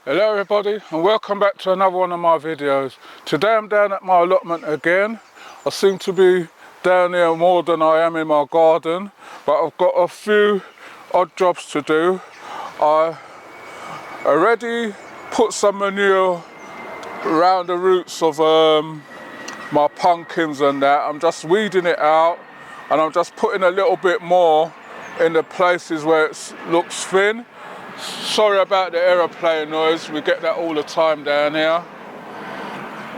Hello everybody and welcome back to another one of my videos. Today I'm down at my allotment again. I seem to be down here more than I am in my garden, but I've got a few odd jobs to do. I already put some manure around the roots of my pumpkins and that. I'm just weeding it out and I'm just putting a little bit more in the places where it looks thin. Sorry about the aeroplane noise, we get that all the time down here,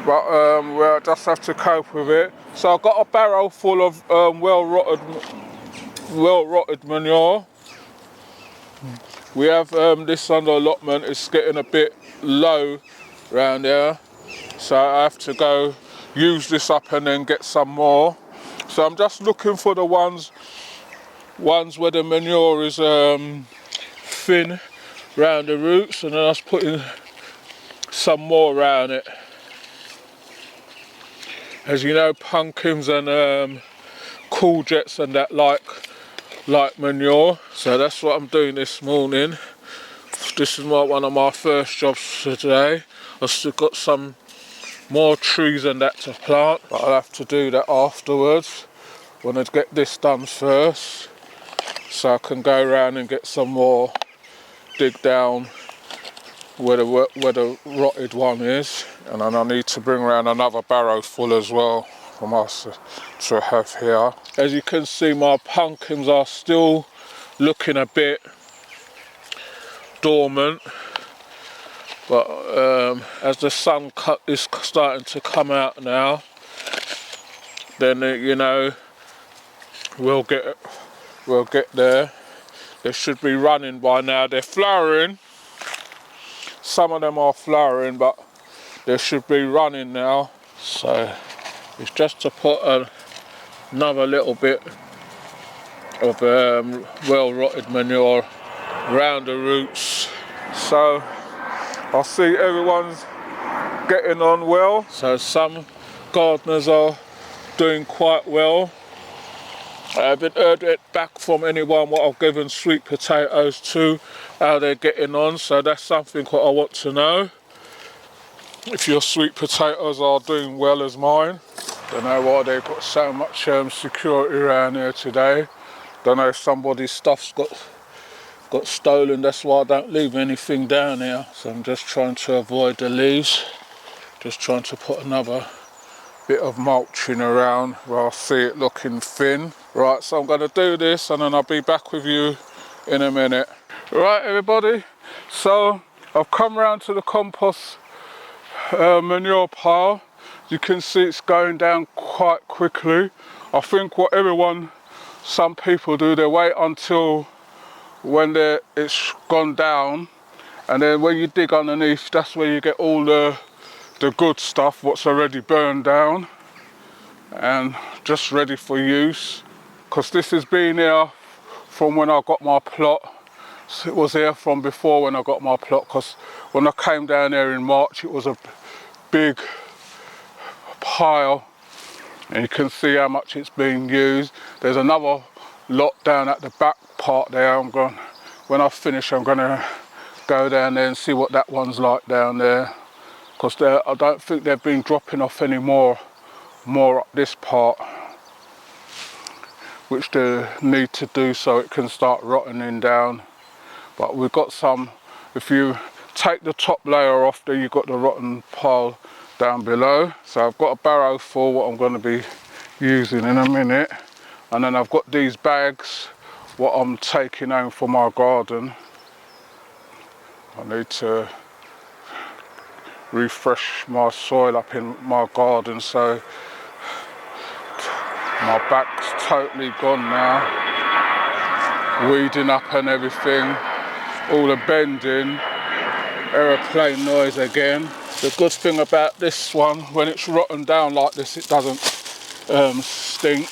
but we'll just have to cope with it. So I've got a barrel full of well rotted manure. We have this under allotment, it's getting a bit low around here, so I have to go use this up and then get some more. So I'm just looking for the ones where the manure is thin round the roots, and then I was putting some more around it. As you know, pumpkins and courgettes and that like manure, so that's what I'm doing this morning. This is one of my first jobs today. I've still got some more trees and that to plant, but I'll have to do that afterwards. I want to get this done first so I can go around and get some more, dig down where the rotted one is, and then I need to bring around another barrow full as well from us to have here. As you can see, my pumpkins are still looking a bit dormant, but as the sun is starting to come out now, then you know we'll get there. They should be running by now. They're flowering. Some of them are flowering, but they should be running now. So it's just to put another little bit of well rotted manure around the roots. So I see everyone's getting on well. So some gardeners are doing quite well. I haven't heard it back from anyone what I've given sweet potatoes to, how they're getting on, so that's something what I want to know. If your sweet potatoes are doing well as mine. Don't know why they've got so much security around here today. Don't know if somebody's stuff's got stolen, that's why I don't leave anything down here. So I'm just trying to avoid the leaves. Just trying to put another bit of mulching around where I see it looking thin. Right, so I'm going to do this and then I'll be back with you in a minute. Right everybody, so I've come round to the compost manure pile. You can see it's going down quite quickly. I think what some people do, they wait until when it's gone down, and then when you dig underneath, that's where you get all the good stuff what's already burned down and just ready for use. Because this has been here from when I got my plot. So it was here from before when I got my plot, because when I came down there in March it was a big pile, and you can see how much it's being used. There's another lot down at the back part there. When I finish I'm going to go down there and see what that one's like down there, because I don't think they've been dropping off any more up this part, which they need to do so it can start rotting down. But we've got some, if you take the top layer off, then you've got the rotten pile down below. So I've got a barrow full what I'm going to be using in a minute, and then I've got these bags what I'm taking home for my garden. I need to refresh my soil up in my garden, so my back's totally gone now, weeding up and everything, all the bending, aeroplane noise again. The good thing about this one, when it's rotten down like this, it doesn't stink,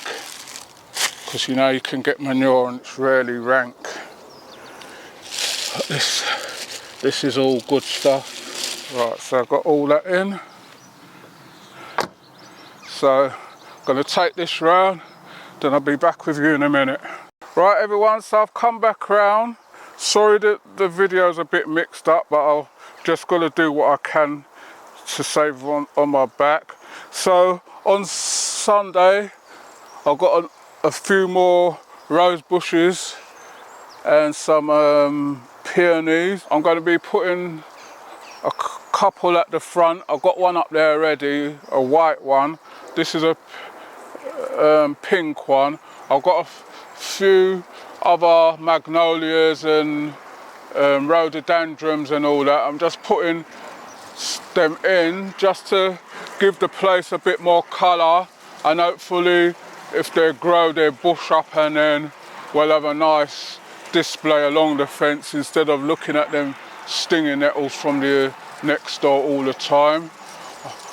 because you know you can get manure and it's really rank. But this is all good stuff. Right, so I've got all that in. So I'm going to take this round, then I'll be back with you in a minute. Right everyone, so I've come back round. Sorry that the video's a bit mixed up, but I'll just got to do what I can to save on my back. So on Sunday I've got a few more rose bushes and some peonies. I'm going to be putting a couple at the front. I've got one up there already, a white one. This is a pink one. I've got a few other magnolias and rhododendrons and all that. I'm just putting them in just to give the place a bit more colour, and hopefully if they grow they bush up, and then we'll have a nice display along the fence instead of looking at them stinging nettles from the next door all the time.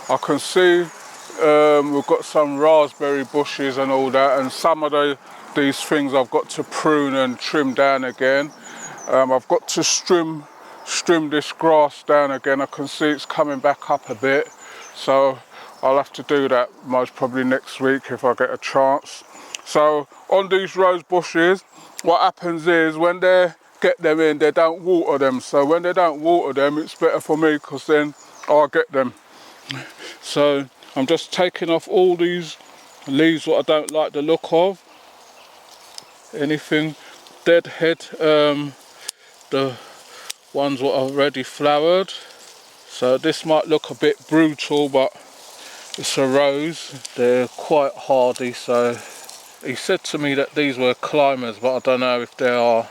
I can see we've got some raspberry bushes and all that, and some of these things I've got to prune and trim down again. I've got to trim this grass down again. I can see it's coming back up a bit, so I'll have to do that most probably next week if I get a chance. So on these rose bushes, what happens is when they get them in, they don't water them. So when they don't water them, it's better for me because then I'll get them. So I'm just taking off all these leaves what I don't like the look of. Anything deadhead, the ones what are already flowered. So this might look a bit brutal, but it's a rose. They're quite hardy. So he said to me that these were climbers, but I don't know if they are.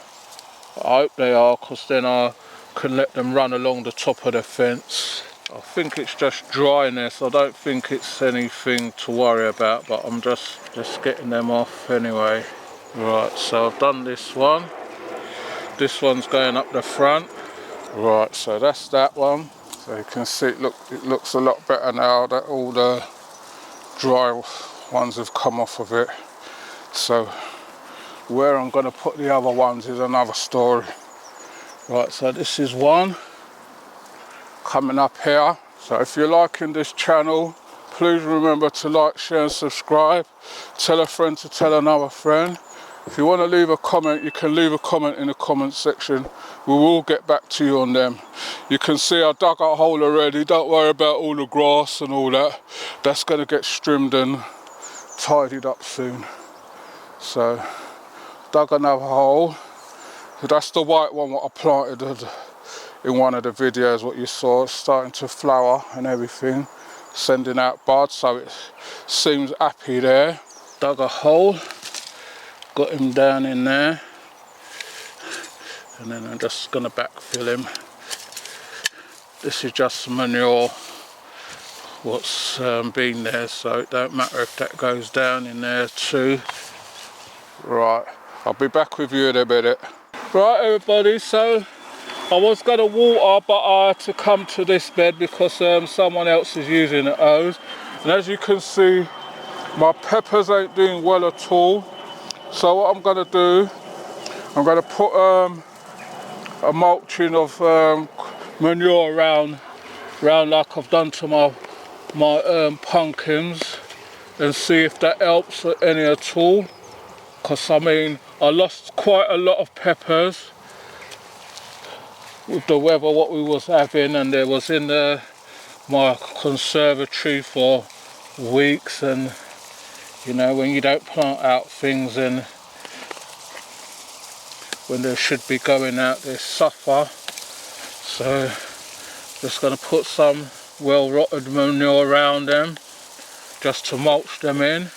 I hope they are, because then I can let them run along the top of the fence. I think it's just dryness. I don't think it's anything to worry about, but I'm just getting them off anyway. Right, so I've done this one. This one's going up the front. Right, so that's that one. So you can see it looks a lot better now that all the dry ones have come off of it. So where I'm going to put the other ones is another story. Right, so this is one coming up here. So if you're liking this channel, please remember to like, share and subscribe. Tell a friend to tell another friend. If you want to leave a comment, you can leave a comment in the comment section. We will get back to you on them. You can see I dug a hole already. Don't worry about all the grass and all that. That's going to get trimmed and tidied up soon. So dug another hole. So that's the white one what I planted in one of the videos what you saw. It's starting to flower and everything, sending out buds, so it seems happy there. Dug a hole, got him down in there, and then I'm just going to backfill him. This is just manure what's been there, so it don't matter if that goes down in there too. Right, I'll be back with you in a minute. Right everybody, so I was going to water, but I had to come to this bed because someone else is using the hose. And as you can see, my peppers ain't doing well at all. So what I'm going to do, I'm going to put a mulching of manure around like I've done to my pumpkins, and see if that helps any at all. Because I mean, I lost quite a lot of peppers with the weather what we was having, and there was in my conservatory for weeks, and you know, when you don't plant out things and when they should be going out, they suffer. So just going to put some well rotted manure around them just to mulch them in,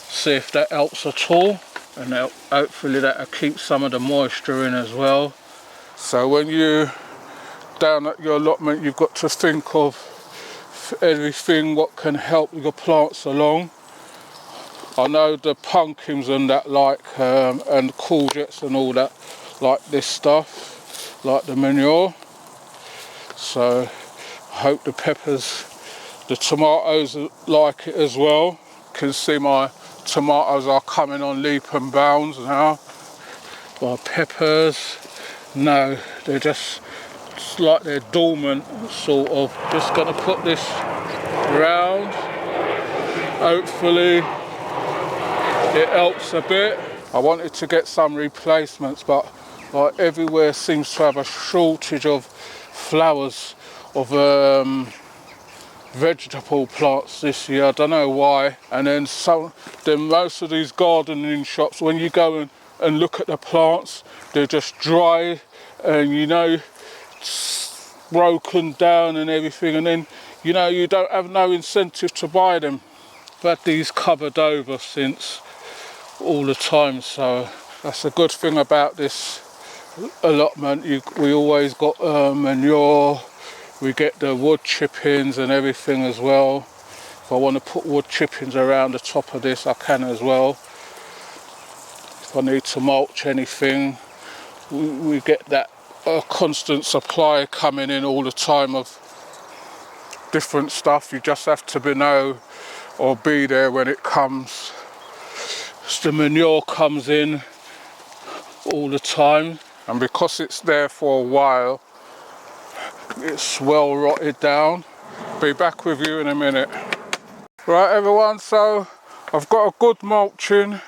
see if that helps at all, and hopefully that'll keep some of the moisture in as well. So when you down at your allotment, you've got to think of everything what can help your plants along. I know the pumpkins and that and courgettes and all that like this stuff, like the manure. So I hope the peppers, the tomatoes like it as well. You can see my tomatoes are coming on leap and bounds now. My peppers, no, they're just like they're dormant, sort of. Just going to put this round. Hopefully it helps a bit. I wanted to get some replacements, but Like everywhere seems to have a shortage of flowers, of vegetable plants this year. I don't know why. And then most of these gardening shops, when you go and look at the plants, they're just dry and, you know, broken down and everything, and then, you know, you don't have no incentive to buy them. I've had these covered over since all the time, so that's a good thing about this allotment. We always got manure, we get the wood chippings and everything as well. If I want to put wood chippings around the top of this, I can as well. If I need to mulch anything, we get that constant supply coming in all the time of different stuff. You just have to be there when it comes. So the manure comes in all the time, and because it's there for a while, it's well rotted down. Be back with you in a minute. Right everyone, so I've got a good mulching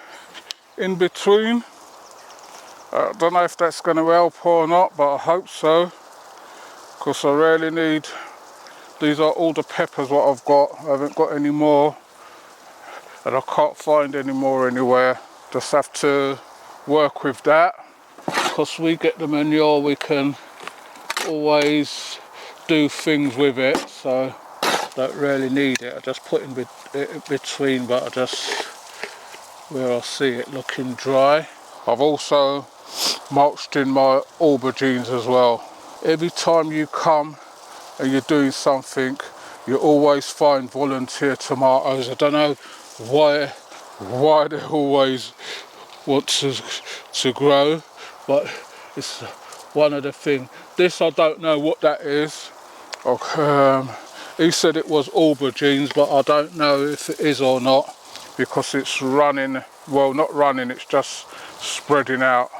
in between. I don't know if that's going to help or not, but I hope so, because I really need, these are all the peppers what I've got. I haven't got any more, and I can't find any more anywhere. Just have to work with that. Because we get the manure, we can always do things with it, so don't really need it. I just put it in between, but I just, where I see it looking dry. I've also mulched in my aubergines as well. Every time you come and you're doing something, you always find volunteer tomatoes. I don't know why they always want to grow, but it's one of the things. This, I don't know what that is. He said it was aubergines, but I don't know if it is or not, because it's running, well, not running, it's just spreading out.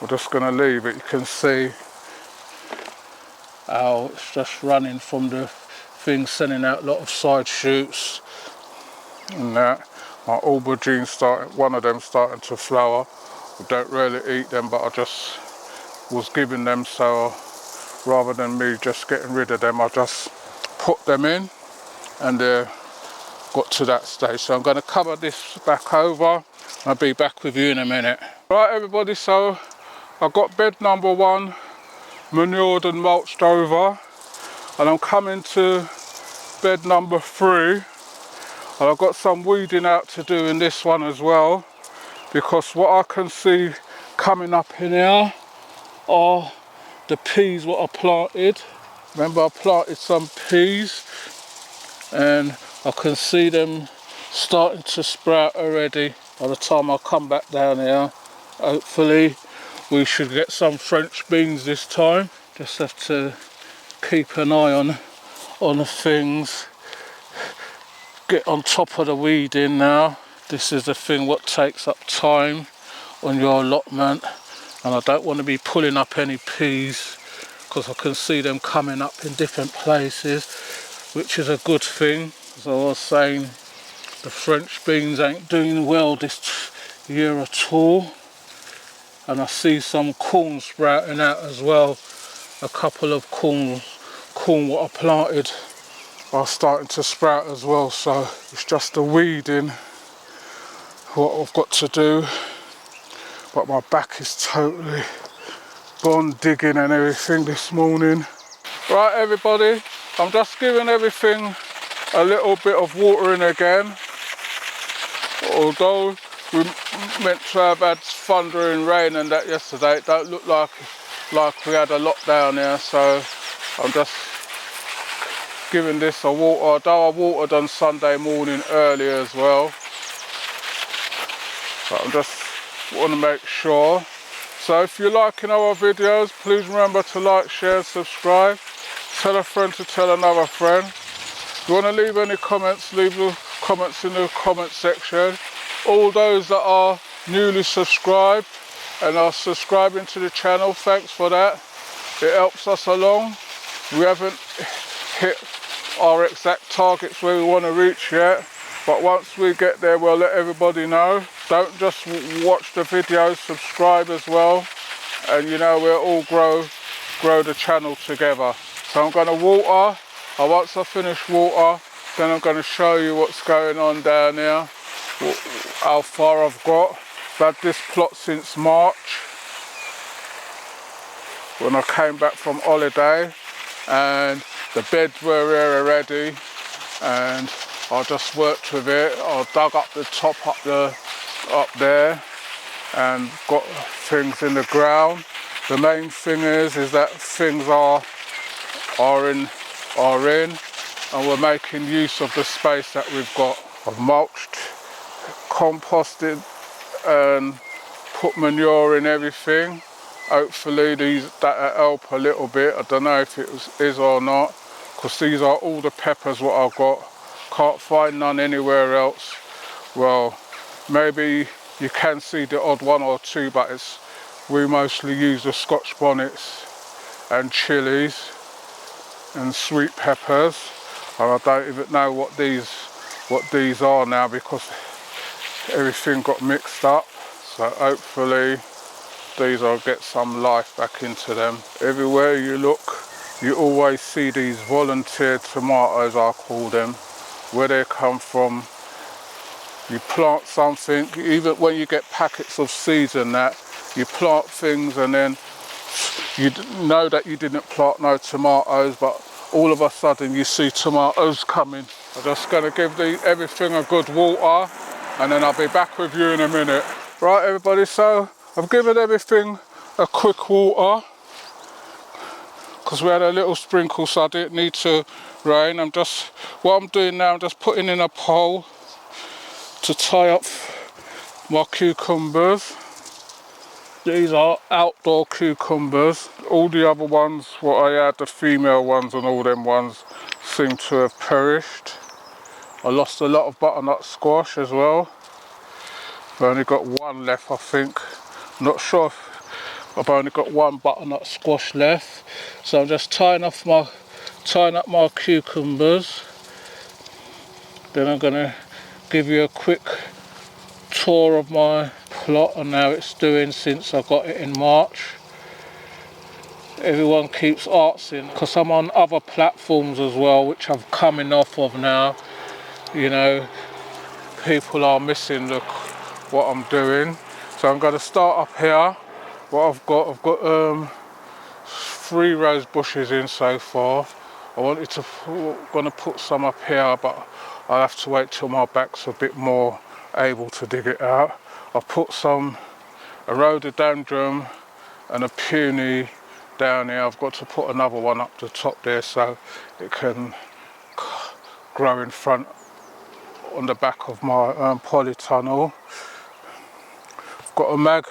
We're just going to leave it. You can see how it's just running from the thing, sending out a lot of side shoots and that. My aubergine one of them starting to flower. I don't really eat them, but I just was giving them, so rather than me just getting rid of them, I just put them in, and they got to that stage. So I'm going to cover this back over. I'll be back with you in a minute. Right everybody, so I've got bed number 1 manured and mulched over, and I'm coming to bed number 3, and I've got some weeding out to do in this one as well, because what I can see coming up in here are the peas what I planted. Remember, I planted some peas, and I can see them starting to sprout already. By the time I come back down here, hopefully we should get some French beans this time. Just have to keep an eye on the things. Get on top of the weeding now. This is the thing what takes up time on your allotment, and I don't want to be pulling up any peas, because I can see them coming up in different places, which is a good thing. As I was saying, the French beans ain't doing well this year at all, and I see some corn sprouting out as well. A couple of corn what I planted are starting to sprout as well, so it's just the weeding what I've got to do. But my back is totally gone digging and everything this morning. Right everybody, I'm just giving everything a little bit of watering again. Although we meant to have had thundering rain and that yesterday, it don't look like we had a lot down here, so I'm just giving this a water. Although I watered on Sunday morning early as well, but I just want to make sure. So if you're liking our videos, please remember to like, share, subscribe. Tell a friend to tell another friend. If you want to leave any comments, leave the comments in the comment section. All those that are newly subscribed and are subscribing to the channel, thanks for that. It helps us along. We haven't hit our exact targets where we want to reach yet, but once we get there, we'll let everybody know. Don't just watch the videos, subscribe as well. and you know, we'll all grow the channel together. So I'm going to water, and once I finish water, then I'm going to show you what's going on down here, how far I've got. I've had this plot since March, when I came back from holiday, and the beds were here already, and I just worked with it. I dug up the top up there and got things in the ground. The main thing is that things are in, and we're making use of the space that we've got. I've mulched, composted, and put manure in everything. Hopefully that'll help a little bit. I don't know if it is or not, because these are all the peppers what I've got. Can't find none anywhere else. Well, maybe you can see the odd one or two, but we mostly use the Scotch bonnets and chilies and sweet peppers, and I don't even know what these are now, because everything got mixed up. So hopefully these will get some life back into them. Everywhere you look, you always see these volunteer tomatoes, I call them. Where they come from, you plant something, even when you get packets of seeds and that, you plant things and then you know that you didn't plant no tomatoes, but all of a sudden you see tomatoes coming. I'm just going to give everything a good water, and then I'll be back with you in a minute. Right everybody, so I've given everything a quick water, because we had a little sprinkle, so I didn't need to rain. What I'm doing now, I'm just putting in a pole to tie up my cucumbers. These are outdoor cucumbers. All the other ones, what I had, the female ones and all them ones, seem to have perished. I lost a lot of butternut squash as well. I've only got one left, I think. Not sure if I've only got one butternut squash left. So I'm just tying up my cucumbers. Then I'm going to give you a quick tour of my plot and how it's doing since I got it in March. Everyone keeps asking, because I'm on other platforms as well, which I'm coming off of now. You know, people are missing what I'm doing. So I'm going to start up here. What I've got 3 rose bushes in so far. Going to put some up here, but I'll have to wait till my back's a bit more able to dig it out. I've put a rhododendron and a peony down here. I've got to put another one up the top there so it can grow in front on the back of my polytunnel. I've got a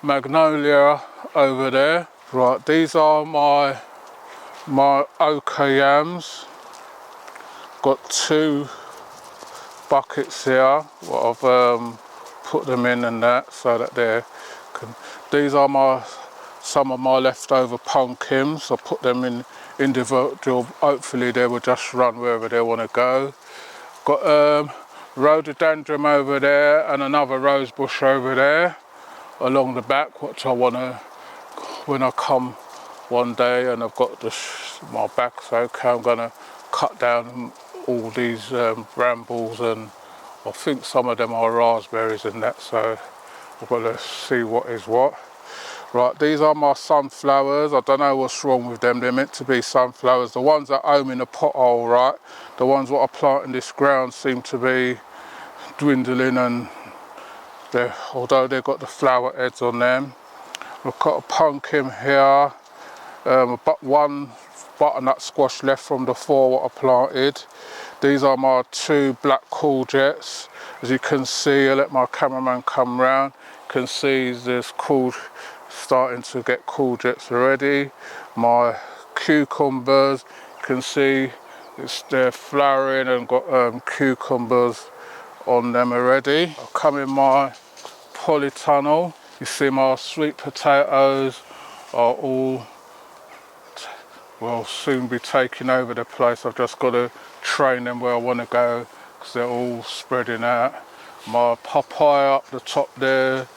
magnolia over there. Right, these are my ochre yams. Got 2 buckets here, what I've put them in and that, so that these are some of my leftover pumpkins. I put them in individual. Hopefully they will just run wherever they want to go. Got rhododendron over there and another rose bush over there along the back, which I want to, when I come one day and I've got my back's okay, I'm going to cut down all these brambles, and I think some of them are raspberries and that, so I've got to see what is what. Right, these are my sunflowers. I don't know what's wrong with them. They're meant to be sunflowers. The ones that home in the pothole, right? The ones what I plant in this ground seem to be dwindling, and although they've got the flower heads on them. I've got a pumpkin here, but 1 butternut squash left from the 4 what I planted. These are my 2 black courgettes. As you can see, I'll let my cameraman come round. You can see there's starting to get courgettes already. My cucumbers, you can see they're flowering and got cucumbers on them already. I'll come in my polytunnel. You see my sweet potatoes are all, will soon be taking over the place. I've just got to train them where I want to go, because they're all spreading out. My papaya up the top there,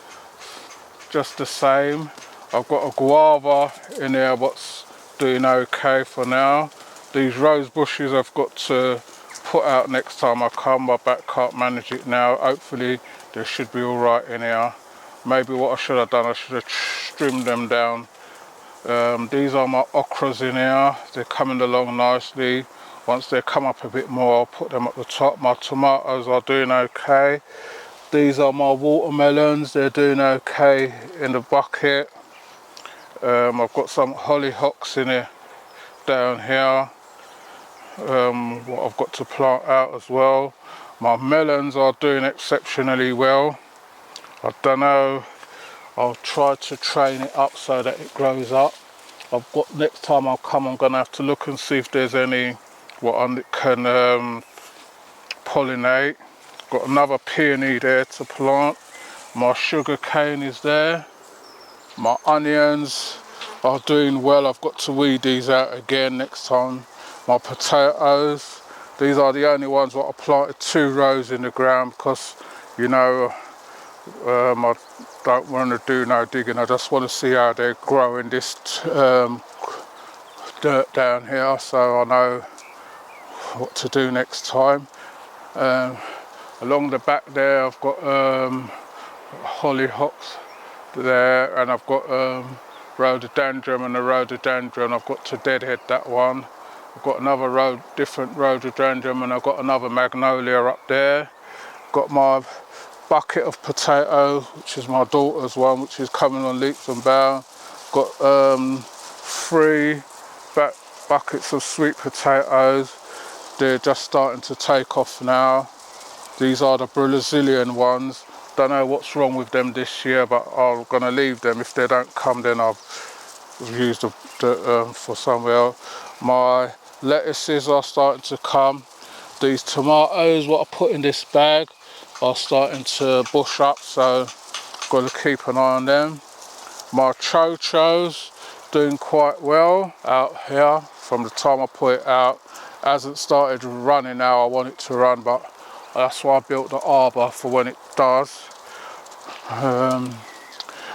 just the same. I've got a guava in there what's doing okay for now. These rose bushes I've got to put out next time I come. My back can't manage it now. Hopefully they should be alright in here. Maybe what I should have done, I should have trimmed them down. These are my okras in here. They're coming along nicely. Once they come up a bit more, I'll put them at the top. My tomatoes are doing okay. These are my watermelons. They're doing okay in the bucket. I've got some hollyhocks in here down here. What I've got to plant out as well. My melons are doing exceptionally well. I don't know, I'll try to train it up so that it grows up. I've got, next time I'll come, I'm gonna have to look and see if there's any what I can pollinate. Got another peony there to plant. My sugar cane is there. My onions are doing well. I've got to weed these out again next time. My potatoes, these are the only ones that I planted 2 rows in the ground because, you know, I don't want to do no digging. I just want to see how they're growing this dirt down here, so I know what to do next time. Along the back there I've got hollyhocks there, and I've got rhododendron, and the rhododendron I've got to deadhead that one. I've got another different rhododendron, and I've got another magnolia up there. Got my bucket of potato, which is my daughter's one, which is coming on leaps and bounds. Got 3 buckets of sweet potatoes. They're just starting to take off now. These are the Brazilian ones. Don't know what's wrong with them this year, but I'm gonna leave them. If they don't come, then I'll use the for somewhere else. My lettuces are starting to come. These tomatoes, what I put in this bag, are starting to bush up, so got to keep an eye on them. My chochos doing quite well out here. From the time I put it out, hasn't started running now. I want it to run, but that's why I built the arbor for when it does.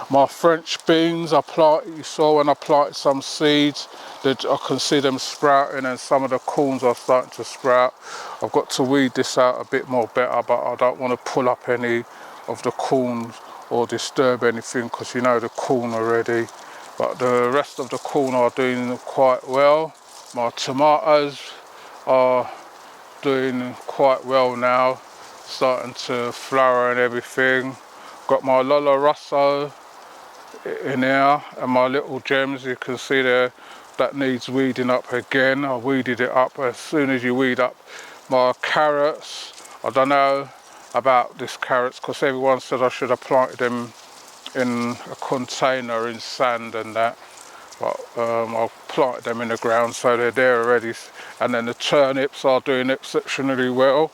My French beans I planted, you saw when I planted some seeds, that I can see them sprouting, and some of the corns are starting to sprout. I've got to weed this out a bit more better, but I don't want to pull up any of the corns or disturb anything, because you know the corn already. But the rest of the corn are doing quite well. My tomatoes are doing quite well now, starting to flower and everything. Got my Lolo Rosso in here, and my little gems, you can see there, that needs weeding up again. I weeded it up. As soon as you weed up my carrots, I don't know about these carrots because everyone said I should have planted them in a container in sand and that, but I planted them in the ground, so they're there already. And then the turnips are doing exceptionally well.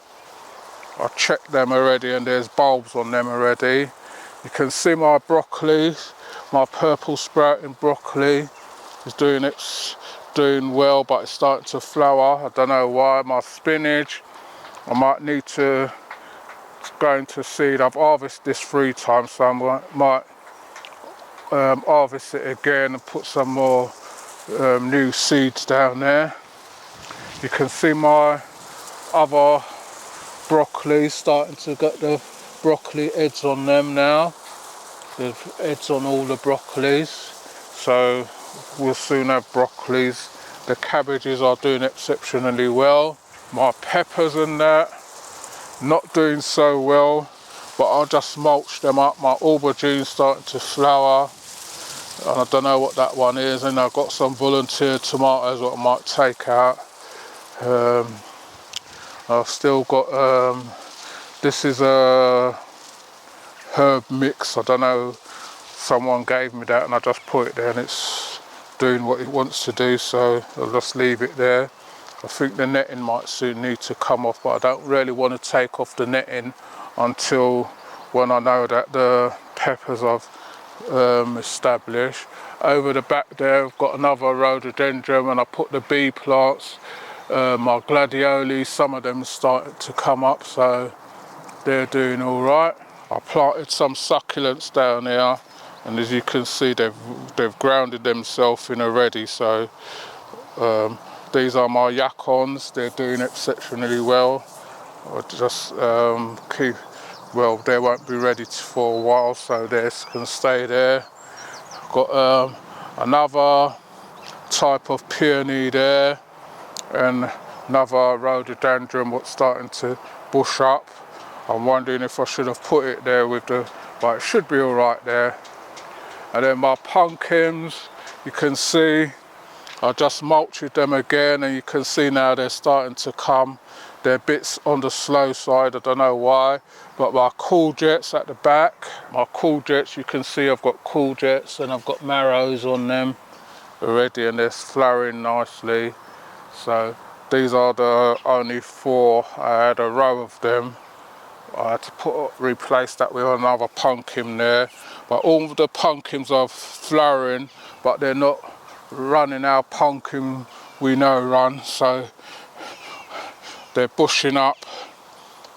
I checked them already and there's bulbs on them already. You can see my broccoli, my purple sprouting broccoli is doing well, but it's starting to flower. I don't know why. My spinach, I might need to go into seed. I've harvested this 3 times, so I might harvest it again and put some more new seeds down there. You can see my other broccoli starting to get the broccoli heads on them now. There's heads on all the broccolis, so we'll soon have broccolis. The cabbages are doing exceptionally well. My peppers and that, not doing so well, but I'll just mulch them up. My aubergine starting to flower, and I don't know what that one is. And I've got some volunteer tomatoes that I might take out. I've still got, this is a herb mix. I don't know, someone gave me that and I just put it there and it's doing what it wants to do, so I'll just leave it there. I think the netting might soon need to come off, but I don't really want to take off the netting until when I know that the peppers I've established. Over the back there I've got another rhododendron, and I put the bee plants, my gladioli, some of them started to come up, so they're doing all right. I planted some succulents down here. and as you can see they've grounded themselves in already. So these are my yacons. They're doing exceptionally well. I just they won't be ready for a while, so they can stay there. Got another type of peony there, and another rhododendron what's starting to bush up. I'm wondering if I should have put it there with but it should be all right there. And then my pumpkins, you can see I just mulched them again, and you can see now they're starting to come. They're bits on the slow side, I don't know why. But my courgettes at the back, you can see I've got courgettes and I've got marrows on them already, and they're flowering nicely. So these are the only 4. I had a row of them. I had to replace that with another pumpkin there. But all of the pumpkins are flowering, but they're not running our pumpkin we know run. So they're bushing up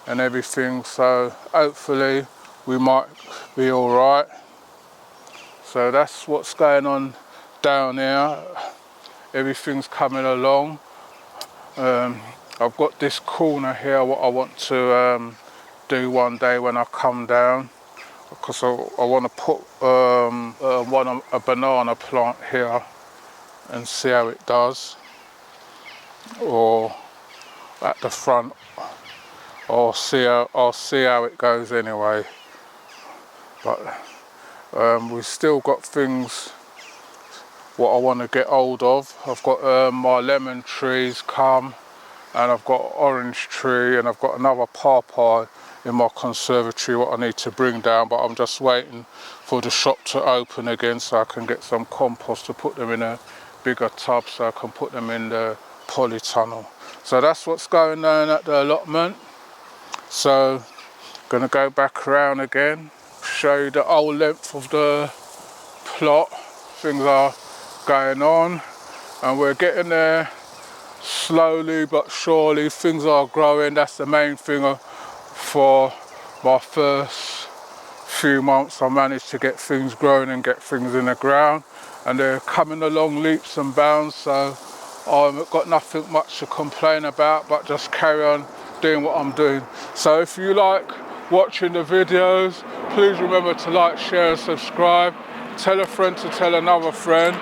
and everything. So hopefully we might be all right. So that's what's going on down here. Everything's coming along. I've got this corner here what I want to do one day when I come down, because I want to put a banana plant here and see how it does, or at the front. I'll see how it goes anyway. But we've still got things what I want to get hold of. I've got my lemon trees come, and I've got orange tree, and I've got another pawpaw in my conservatory what I need to bring down, but I'm just waiting for the shop to open again so I can get some compost to put them in a bigger tub so I can put them in the polytunnel. So that's what's going on at the allotment. So I'm going to go back around again, show you the whole length of the plot. Things are going on and we're getting there slowly but surely. Things are growing. That's the main thing. For my first few months I managed to get things growing and get things in the ground, and they're coming along leaps and bounds, so I've got nothing much to complain about, but just carry on doing what I'm doing. So if you like watching the videos, please remember to like, share and subscribe. Tell a friend to tell another friend.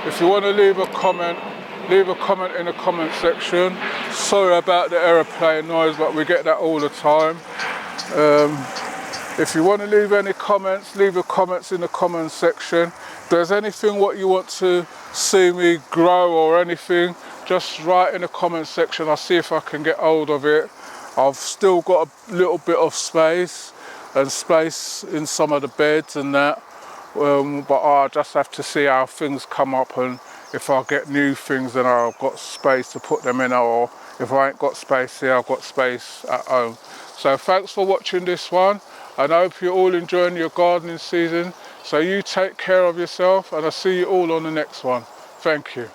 If you want to leave a comment in the comment section. Sorry about the aeroplane noise, but we get that all the time. If you want to leave any comments, leave the comments in the comment section. If there's anything what you want to see me grow or anything, just write in the comment section. I'll see if I can get hold of it. I've still got a little bit of space in some of the beds and that, but I just have to see how things come up, and if I get new things then I've got space to put them in, or if I ain't got space here, I've got space at home. So thanks for watching this one, and I hope you're all enjoying your gardening season. So you take care of yourself, and I'll see you all on the next one. Thank you.